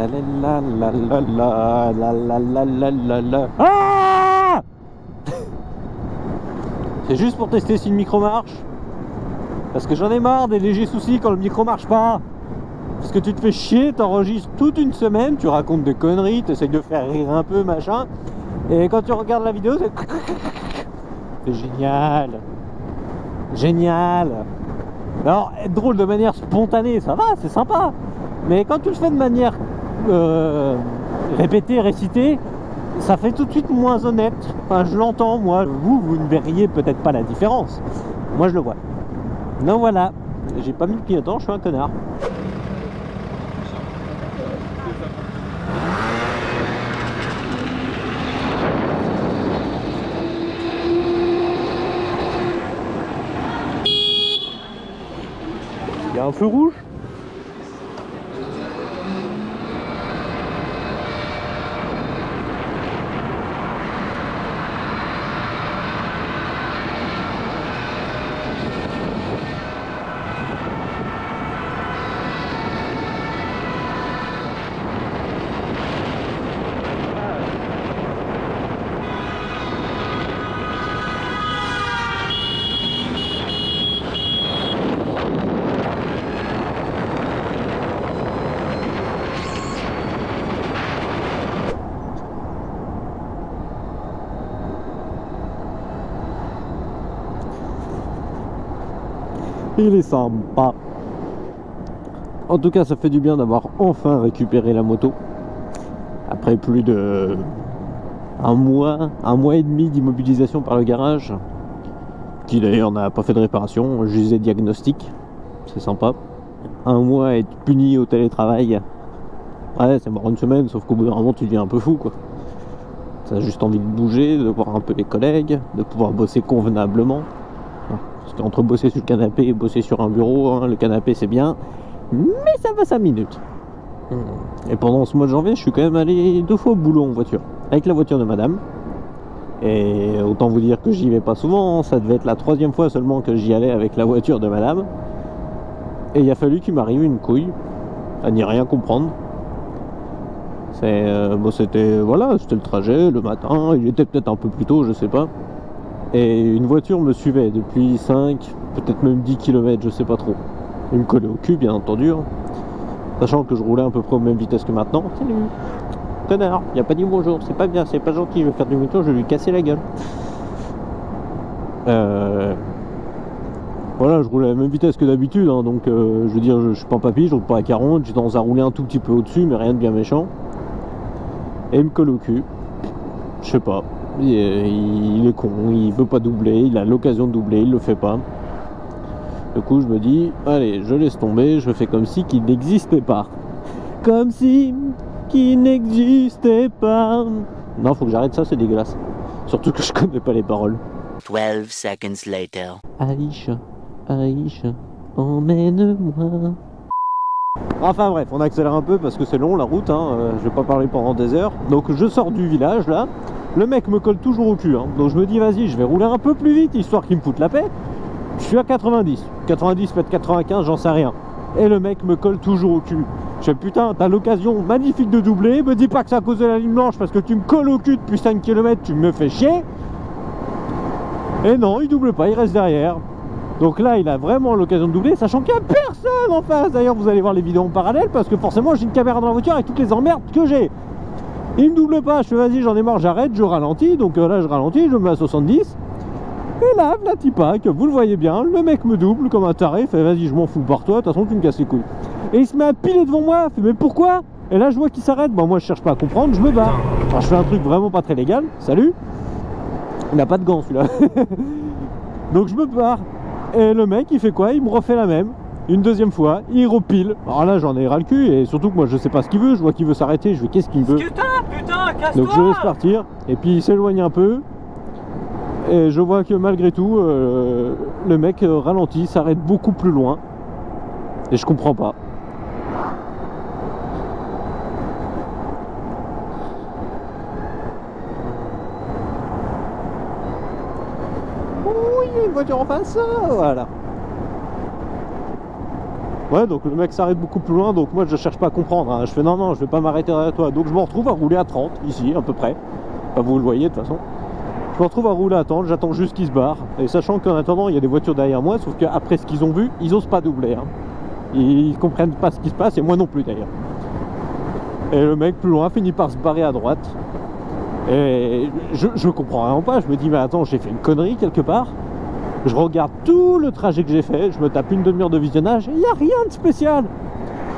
la la la la la la la la la la la. Ah! C'est juste pour tester si le micro marche. Parce que j'en ai marre des légers soucis quand le micro marche pas. Parce que tu te fais chier, t'enregistres toute une semaine, tu racontes des conneries, t'essayes de faire rire un peu, machin. Et quand tu regardes la vidéo, c'est génial. Génial. Alors, être drôle de manière spontanée, ça va, c'est sympa. Mais quand tu le fais de manière répétée, récitée, ça fait tout de suite moins honnête. Enfin, je l'entends, moi. Vous ne verriez peut-être pas la différence. Moi, je le vois. Donc voilà, j'ai pas mis le clignotant, je suis un connard. Il y a un feu rouge? Il est sympa. En tout cas, ça fait du bien d'avoir enfin récupéré la moto. Après plus de un mois et demi d'immobilisation par le garage, qui d'ailleurs n'a pas fait de réparation, juste des diagnostics. C'est sympa. Un mois à être puni au télétravail. Ouais, c'est mort une semaine, sauf qu'au bout d'un moment, tu deviens un peu fou, quoi. T'as juste envie de bouger, de voir un peu les collègues, de pouvoir bosser convenablement. Parce qu'entre bosser sur le canapé et bosser sur un bureau, hein, le canapé c'est bien, mais ça va 5 minutes. Et pendant ce mois de janvier, je suis quand même allé 2 fois au boulot en voiture, avec la voiture de madame. Et autant vous dire que j'y vais pas souvent, ça devait être la 3e fois seulement que j'y allais avec la voiture de madame. Et il a fallu qu'il m'arrive une couille, à n'y rien comprendre. Bon, c'était le trajet, le matin, il était peut-être un peu plus tôt, je sais pas. Et une voiture me suivait depuis 5, peut-être même 10 km, je sais pas trop. Il me collait au cul, bien entendu. Sachant que je roulais à peu près aux mêmes vitesses que maintenant. Salut, connard, il a pas dit bonjour, c'est pas bien, c'est pas gentil, je vais faire du moto, je vais lui casser la gueule. Voilà, je roulais à la même vitesse que d'habitude, hein, donc je veux dire, je suis pas un papy, je roule pas à 40, j'ai tendance à rouler un tout petit peu au-dessus, mais rien de bien méchant. Et il me colle au cul. Je sais pas. Il est con, il veut pas doubler, il a l'occasion de doubler, il le fait pas. Du coup je me dis, allez, je laisse tomber, je fais comme si qu'il n'existait pas. Comme si qu'il n'existait pas. Non, faut que j'arrête ça, c'est dégueulasse. Surtout que je connais pas les paroles. 12 seconds later. Aïcha, Aïcha, emmène-moi. Enfin bref, on accélère un peu parce que c'est long la route, hein. Je vais pas parler pendant des heures. Donc je sors du village là. Le mec me colle toujours au cul, hein. Donc je me dis vas-y, je vais rouler un peu plus vite histoire qu'il me foute la paix. Je suis à 90, 90 peut-être 95, j'en sais rien. Et le mec me colle toujours au cul. Je fais putain, t'as l'occasion magnifique de doubler, me dis pas que c'est à cause de la ligne blanche parce que tu me colles au cul depuis 5 km, tu me fais chier. Et non, il double pas, il reste derrière. Donc là, il a vraiment l'occasion de doubler, sachant qu'il n'y a personne en face. D'ailleurs, vous allez voir les vidéos en parallèle parce que forcément, j'ai une caméra dans la voiture avec toutes les emmerdes que j'ai. Il me double pas, je fais vas-y, j'en ai marre, j'arrête, je ralentis. Donc là, je ralentis, je me mets à 70. Et là, Vlatipak, vous le voyez bien, le mec me double comme un taré, fait vas-y, je m'en fous par toi, de toute façon, tu me casses les couilles. Et il se met à piler devant moi, fait mais pourquoi? Et là, je vois qu'il s'arrête. Bon, moi, je cherche pas à comprendre, je me barre. Alors, je fais un truc vraiment pas très légal. Salut. Il n'a pas de gants, celui-là. Donc, je me barre. Et le mec, il fait quoi? Il me refait la même. Une deuxième fois, il repile. Alors là, j'en ai ras le cul. Et surtout que moi, je sais pas ce qu'il veut. Je vois qu'il veut s'arrêter. Je veux qu'est-ce qu'il veut. Putain, casse-toi. Donc je laisse partir. Et puis il s'éloigne un peu. Et je vois que malgré tout, le mec ralentit, s'arrête beaucoup plus loin. Et je comprends pas. Oui, il y a une voiture en face. Voilà. Ouais, donc le mec s'arrête beaucoup plus loin, donc moi je cherche pas à comprendre, hein. Je fais non, je vais pas m'arrêter derrière toi. Donc je me retrouve à rouler à 30, ici, à peu près. Enfin, vous le voyez de toute façon. Je me retrouve à rouler à 30, j'attends juste qu'il se barre. Et sachant qu'en attendant, il y a des voitures derrière moi, sauf qu'après ce qu'ils ont vu, ils osent pas doubler. Hein. Ils comprennent pas ce qui se passe, et moi non plus d'ailleurs. Et le mec plus loin finit par se barrer à droite. Et je comprends vraiment pas, je me dis mais attends, j'ai fait une connerie quelque part. Je regarde tout le trajet que j'ai fait, je me tape une demi-heure de visionnage et il n'y a rien de spécial.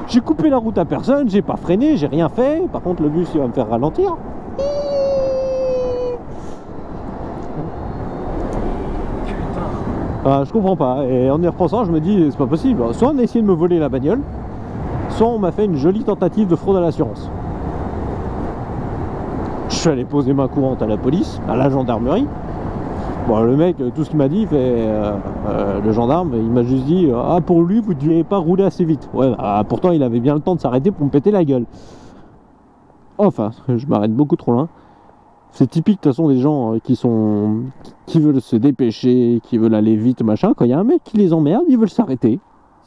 J'ai coupé la route à personne, j'ai pas freiné, j'ai rien fait. Par contre le bus il va me faire ralentir. Je comprends pas, et en y repensant je me dis c'est pas possible. Soit on a essayé de me voler la bagnole, soit on m'a fait une jolie tentative de fraude à l'assurance. Je suis allé poser main courante à la police, à la gendarmerie. Bon, le mec, tout ce qu'il m'a dit, le gendarme, il m'a juste dit ah, pour lui, vous ne deviez pas rouler assez vite. Ouais, bah, pourtant, il avait bien le temps de s'arrêter pour me péter la gueule. Enfin, je m'arrête beaucoup trop loin. C'est typique, de toute façon, des gens qui veulent se dépêcher, qui veulent aller vite, machin. Quand il y a un mec qui les emmerde, ils veulent s'arrêter.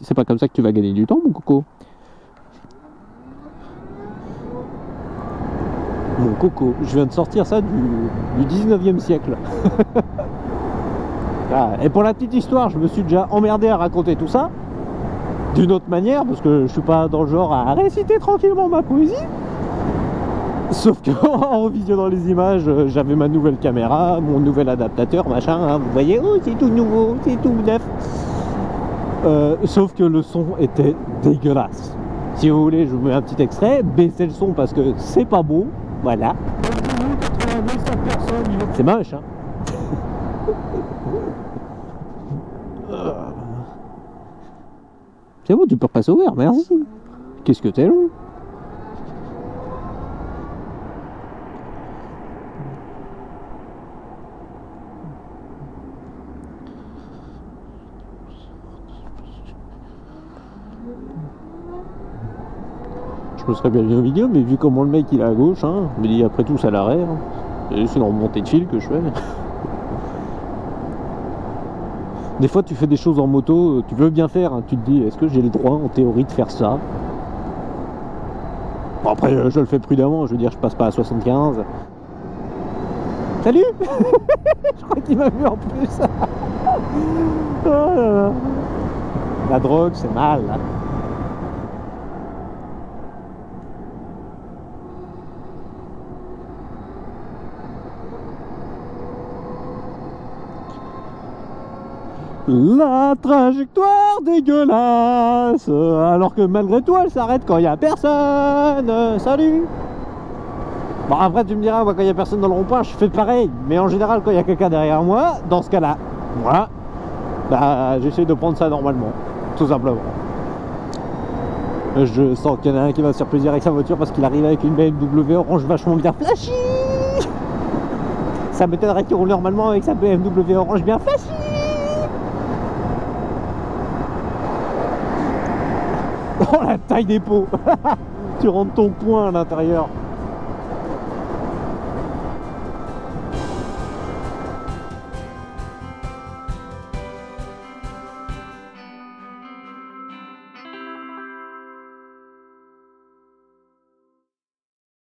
C'est pas comme ça que tu vas gagner du temps, mon coco. Mon coco, je viens de sortir ça du 19e siècle. Et pour la petite histoire, je me suis déjà emmerdé à raconter tout ça d'une autre manière, parce que je suis pas dans le genre à réciter tranquillement ma poésie. Sauf que en revisionnant les images, j'avais ma nouvelle caméra, mon nouvel adaptateur, machin, hein, vous voyez, oh c'est tout nouveau, c'est tout neuf. Sauf que le son était dégueulasse. Si vous voulez, je vous mets un petit extrait, baissez le son parce que c'est pas beau. Voilà. C'est moche, hein. C'est bon, tu peux repasser au vert, merci. Qu'est-ce que t'es long. Je me serais bien mis en vidéo, mais vu comment le mec il est à gauche, hein, je me dis après tout ça l'arrêt. Hein. C'est une remontée de fil que je fais. Des fois tu fais des choses en moto, tu veux bien faire, hein, tu te dis est-ce que j'ai le droit en théorie de faire ça? Bon après je le fais prudemment, je veux dire je passe pas à 75. Salut. Je crois qu'il m'a vu en plus. Oh là là. La drogue c'est mal là. La trajectoire dégueulasse, alors que malgré tout elle s'arrête quand il n'y a personne. Salut. Bon après tu me diras, moi quand il n'y a personne dans le rond-point je fais pareil, mais en général quand il y a quelqu'un derrière moi, dans ce cas là, moi, bah j'essaie de prendre ça normalement, tout simplement. Je sens qu'il y en a un qui va se faire plaisir avec sa voiture parce qu'il arrive avec une BMW orange vachement bien flashy. Ça m'étonnerait qu'il roule normalement avec sa BMW orange bien flashy. Oh la taille des pots. Tu rentres ton poing à l'intérieur.